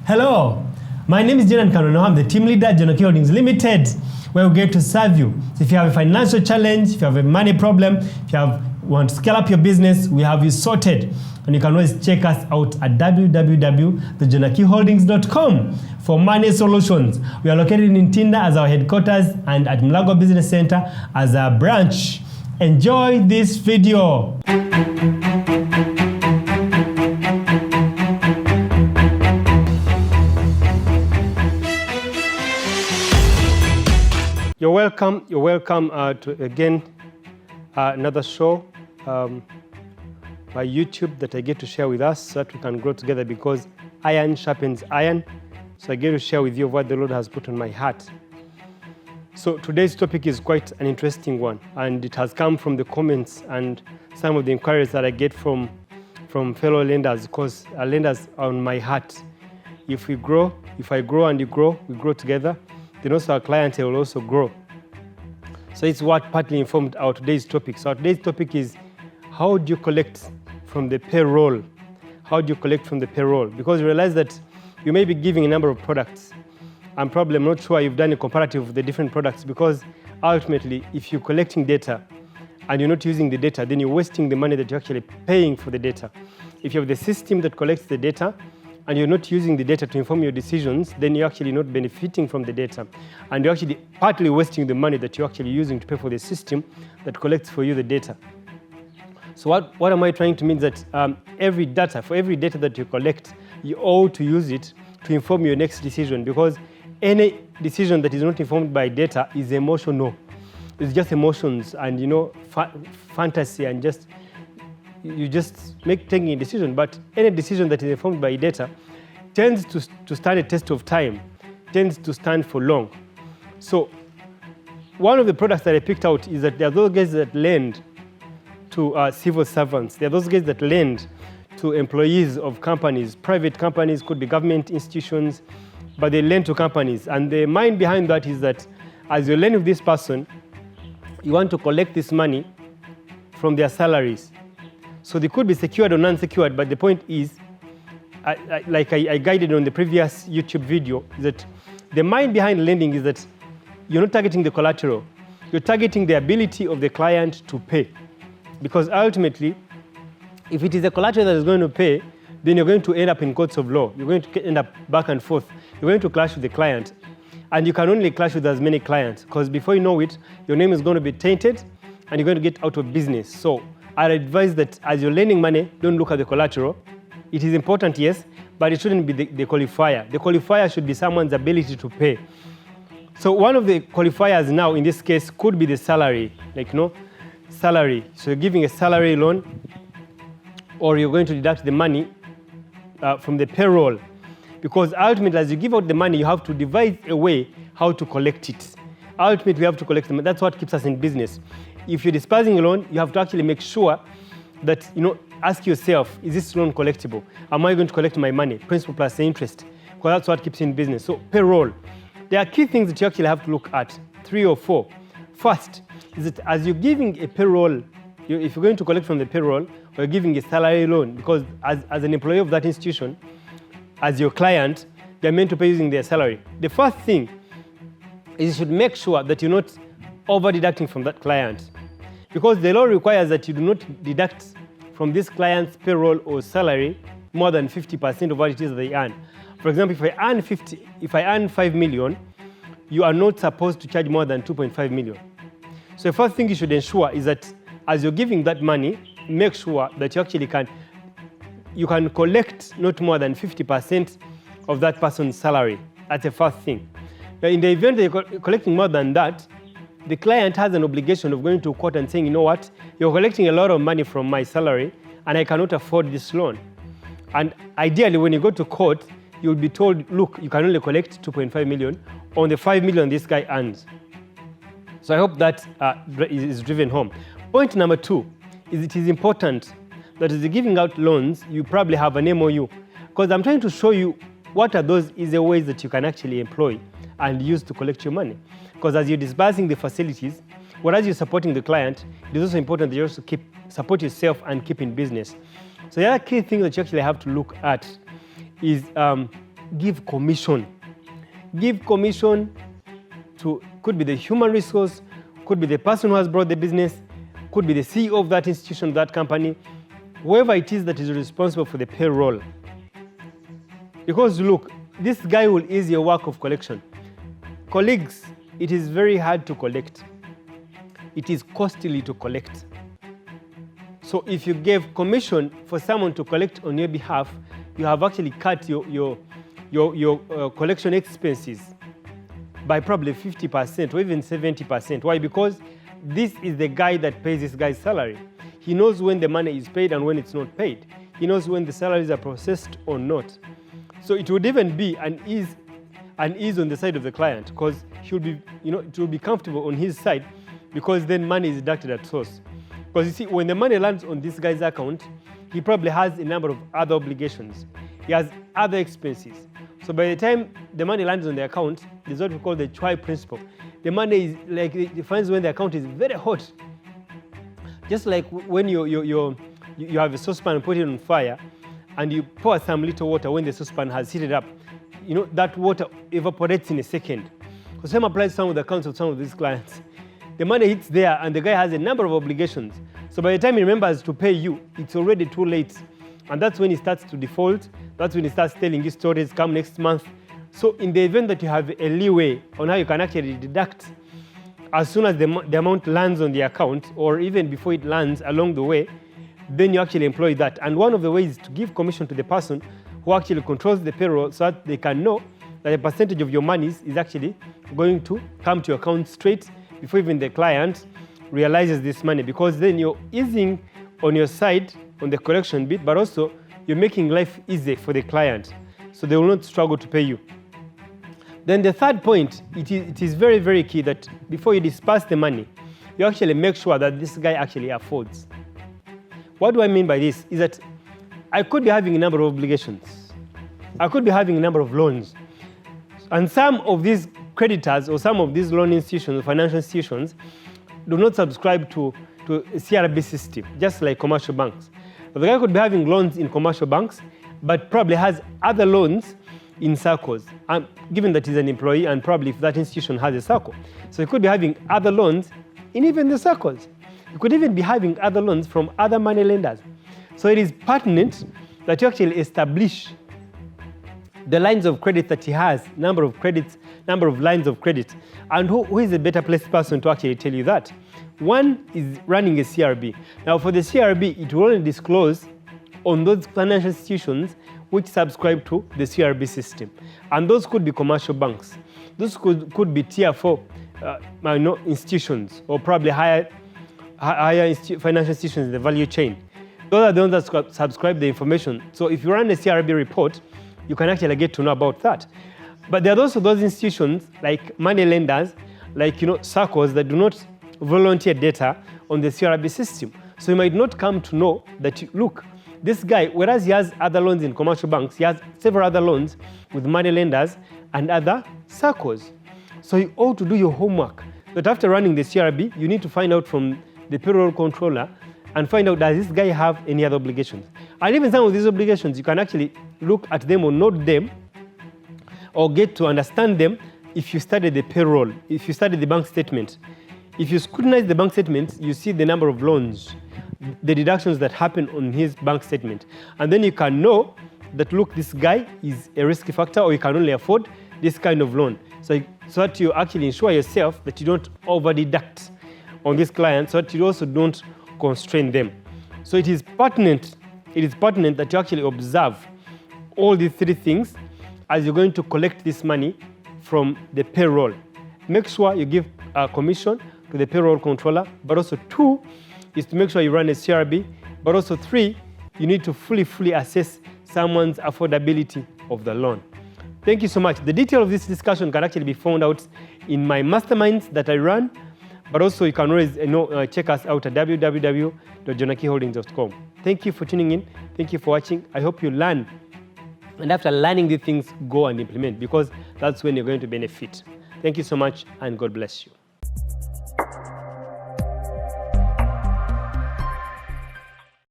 Hello, my name is Jenan Kanono. I'm the team leader at Jonoki Holdings Limited, where we get to serve you. So if you have a financial challenge, if you have a money problem, if you want to scale up your business, we have you sorted. And you can always check us out at www.thejonakiholdings.com for money solutions. We are located in Tinda as our headquarters and at Mulago Business Center as our branch. Enjoy this video. You're welcome to again another show by YouTube that I get to share with us so that we can grow together, because iron sharpens iron. So I get to share with you what the Lord has put on my heart. So today's topic is quite an interesting one, and it has come from the comments and some of the inquiries that I get from fellow lenders, because lenders are on my heart. If I grow and you grow, we grow together, then also our clientele will also grow. So it's what partly informed our today's topic. So our today's topic is, how do you collect from the payroll? How do you collect from the payroll? Because you realize that you may be giving a number of products, and probably I'm not sure you've done a comparative of the different products, because ultimately, if you're collecting data and you're not using the data, then you're wasting the money that you're actually paying for the data. If you have the system that collects the data and you're not using the data to inform your decisions, then you're actually not benefiting from the data. And you're actually partly wasting the money that you're actually using to pay for the system that collects for you the data. So what am I trying to mean? That for every data that you collect, you ought to use it to inform your next decision, because any decision that is not informed by data is emotional. It's just emotions and fantasy, and you just taking a decision. But any decision that is informed by data tends to stand a test of time, tends to stand for long. So one of the products that I picked out is that there are those guys that lend to civil servants. There are those guys that lend to employees of companies. Private companies, could be government institutions, but they lend to companies. And the mind behind that is that as you lend with this person, you want to collect this money from their salaries. So they could be secured or non-secured, but the point is, like I guided on the previous YouTube video, is that the mind behind lending is that you're not targeting the collateral, you're targeting the ability of the client to pay. Because ultimately, if it is the collateral that is going to pay, then you're going to end up in courts of law. You're going to end up back and forth. You're going to clash with the client. And you can only clash with as many clients, because before you know it, your name is going to be tainted and you're going to get out of business. So I advise that as you're lending money, don't look at the collateral. It is important, yes, but it shouldn't be the qualifier. The qualifier should be someone's ability to pay. So one of the qualifiers now in this case could be the salary, salary. So you're giving a salary loan, or you're going to deduct the money from the payroll. Because ultimately, as you give out the money, you have to devise a way how to collect it. Ultimately, we have to collect them. That's what keeps us in business. If you're disbursing a loan, you have to actually make sure that, ask yourself, is this loan collectible? Am I going to collect my money? Principal plus the interest. Because that's what keeps you in business. So payroll. There are key things that you actually have to look at, 3 or 4. First, is that as you're giving a payroll, if you're going to collect from the payroll, or you're giving a salary loan, because as an employee of that institution, as your client, they're meant to pay using their salary. The first thing is you should make sure that you're not over-deducting from that client, because the law requires that you do not deduct from this client's payroll or salary more than 50% of what it is that they earn. For example, if I earn 5 million, you are not supposed to charge more than 2.5 million. So the first thing you should ensure is that as you're giving that money, make sure that you can collect not more than 50% of that person's salary. That's the first thing. Now, in the event that you're collecting more than that, the client has an obligation of going to court and saying, you know what, you're collecting a lot of money from my salary and I cannot afford this loan. And ideally, when you go to court, you'll be told, look, you can only collect 2.5 million on the 5 million this guy earns. So I hope that is driven home. Point number 2 is it is important that as you're giving out loans, you probably have an MOU. Because I'm trying to show you what are those easy ways that you can actually employ and use to collect your money. Because as you're disbursing the facilities, whereas you're supporting the client, it is also important that you also support yourself and keep in business. So the other key thing that you actually have to look at is give commission. Give commission to, could be the human resource, could be the person who has brought the business, could be the CEO of that institution, that company, whoever it is that is responsible for the payroll. Because look, this guy will ease your work of collection. Colleagues, it is very hard to collect. It is costly to collect. So if you gave commission for someone to collect on your behalf, you have actually cut your collection expenses by probably 50% or even 70%. Why? Because this is the guy that pays this guy's salary. He knows when the money is paid and when it's not paid. He knows when the salaries are processed or not. So it would even be an ease on the side of the client, because he would be, it will be comfortable on his side, because then money is deducted at source. Because you see, when the money lands on this guy's account, he probably has a number of other obligations. He has other expenses. So by the time the money lands on the account, there's what we call the Choi principle. The money is like, it defines when the account is very hot. Just like when you have a saucepan and put it on fire, and you pour some little water when the saucepan has heated up, that water evaporates in a second. The same applies to some of the accounts of some of these clients. The money hits there and the guy has a number of obligations. So by the time he remembers to pay you, it's already too late. And that's when he starts to default. That's when he starts telling you stories, come next month. So in the event that you have a leeway on how you can actually deduct as soon as the amount lands on the account, or even before it lands along the way, then you actually employ that. And one of the ways is to give commission to the person who actually controls the payroll, so that they can know that a percentage of your monies is actually going to come to your account straight before even the client realizes this money. Because then you're easing on your side on the collection bit, but also you're making life easy for the client, so they will not struggle to pay you. Then the third point, it is very, very key that before you disperse the money, you actually make sure that this guy actually affords. What do I mean by this? Is that I could be having a number of obligations. I could be having a number of loans. And some of these creditors or some of these loan institutions, financial institutions, do not subscribe to a CRB system, just like commercial banks. But the guy could be having loans in commercial banks, but probably has other loans in circles, given that he's an employee and probably if that institution has a circle. So he could be having other loans in even the circles. He could even be having other loans from other money lenders. So it is pertinent that you actually establish the lines of credit that he has, number of lines of credit. And who is a better placed person to actually tell you that? One is running a CRB. Now for the CRB, it will only disclose on those financial institutions which subscribe to the CRB system. And those could be commercial banks. Those could be tier 4 institutions, or probably higher financial institutions in the value chain. Those are the ones that subscribe the information. So if you run a CRB report, you can actually get to know about that. But there are also those institutions like money lenders, like circles that do not volunteer data on the CRB system. So you might not come to know that, look, this guy, whereas he has other loans in commercial banks, he has several other loans with money lenders and other circles. So you ought to do your homework. But after running the CRB, you need to find out from the payroll controller and find out, does this guy have any other obligations? And even some of these obligations, you can actually look at them or note them or get to understand them if you study the payroll, if you study the bank statement. If you scrutinize the bank statements, you see the number of loans, the deductions that happen on his bank statement. And then you can know that, look, this guy is a risky factor, or you can only afford this kind of loan. So that you actually ensure yourself that you don't over-deduct on this client, so that you also don't constrain them. So it is pertinent that you actually observe all these three things as you're going to collect this money from the payroll. Make sure you give a commission to the payroll controller, but also 2 is to make sure you run a CRB, but also 3, you need to fully assess someone's affordability of the loan. Thank you so much. The detail of this discussion can actually be found out in my masterminds that I run, but also you can always check us out at www.jonakiholdings.com. Thank you for tuning in. Thank you for watching. I hope you learn. And after learning these things, go and implement, because that's when you're going to benefit. Thank you so much, and God bless you.